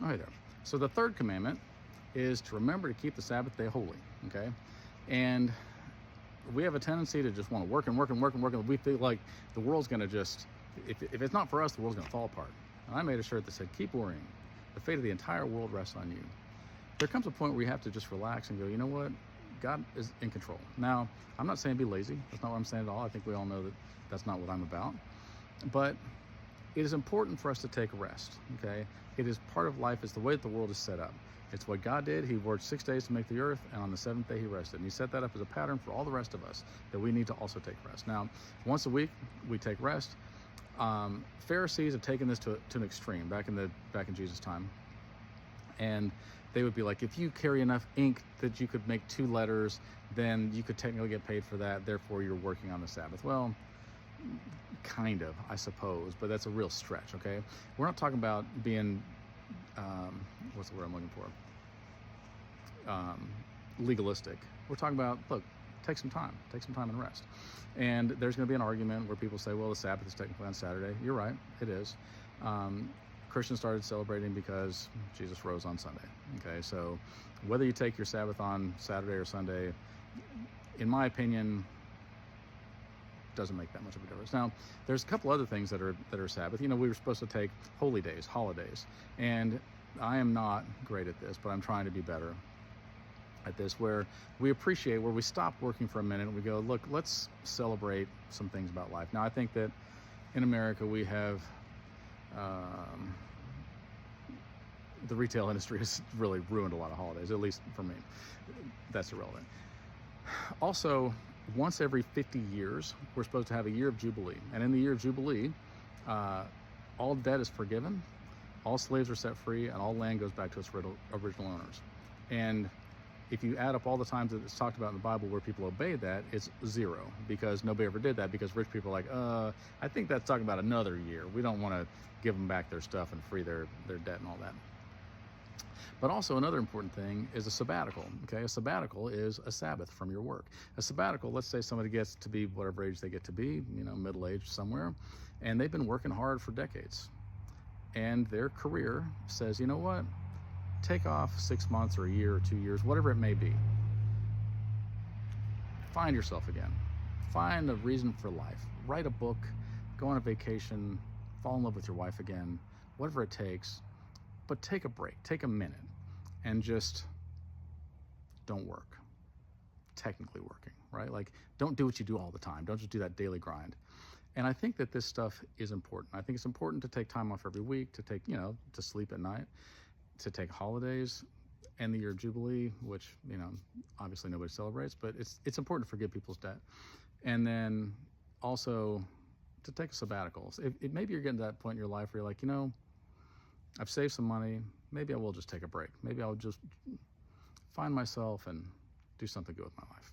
Oh, hey there. So the third commandment is to remember to keep the Sabbath day holy, okay? And we have a tendency to just want to work and work and work and work, and we feel like the world's going to just, if it's not for us, the world's going to fall apart. And I made a shirt that said, keep worrying. The fate of the entire world rests on you. There comes a point where you have to just relax and go, you know what? God is in control. Now, I'm not saying be lazy. That's not what I'm saying at all. I think we all know that that's not what I'm about. But it is important for us to take a rest, okay? It is part of life. It's the way that the world is set up. It's what God did. He worked 6 days to make the earth, and on the seventh day he rested. And he set that up as a pattern for all the rest of us, that we need to also take rest. Now, once a week, we take rest. Pharisees have taken this to an extreme back in Jesus' time. And they would be like, if you carry enough ink that you could make 2 letters, then you could technically get paid for that. Therefore, you're working on the Sabbath. Well, kind of, I suppose, but that's a real stretch, okay? We're not talking about being, what's the word I'm looking for? Legalistic. We're talking about, look, take some time and rest. And there's going to be an argument where people say, well, the Sabbath is technically on Saturday. You're right, it is. Christians started celebrating because Jesus rose on Sunday, okay? So whether you take your Sabbath on Saturday or Sunday, in my opinion, doesn't make that much of a difference. Now, there's a couple other things that are Sabbath. You know, we were supposed to take holy days, holidays, and I am not great at this, but I'm trying to be better at this, where we appreciate, where we stop working for a minute and we go, look, let's celebrate some things about life. Now, I think that in America we have the retail industry has really ruined a lot of holidays, at least for me. That's irrelevant. Also, once every 50 years, we're supposed to have a year of Jubilee. And in the year of Jubilee, all debt is forgiven, all slaves are set free, and all land goes back to its original owners. And if you add up all the times that it's talked about in the Bible where people obey that, it's 0, because nobody ever did that, because rich people are like, I think that's talking about another year. We don't want to give them back their stuff and free their debt and all that. But also another important thing is a sabbatical, okay? A sabbatical is a Sabbath from your work. A sabbatical, let's say somebody gets to be whatever age they get to be, you know, middle-aged somewhere, and they've been working hard for decades. And their career says, you know what? Take off 6 months or a year or 2 years, whatever it may be. Find yourself again. Find a reason for life. Write a book, go on a vacation, fall in love with your wife again, whatever it takes. But take a break, take a minute, and just don't work. Technically working, right? Like, don't do what you do all the time. Don't just do that daily grind. And I think that this stuff is important. I think it's important to take time off every week, to take, to sleep at night, to take holidays, and the year of Jubilee, which, obviously nobody celebrates, but it's important to forgive people's debt. And then also to take a sabbatical. Maybe you're getting to that point in your life where you're like, I've saved some money. Maybe I will just take a break. Maybe I'll just find myself and do something good with my life.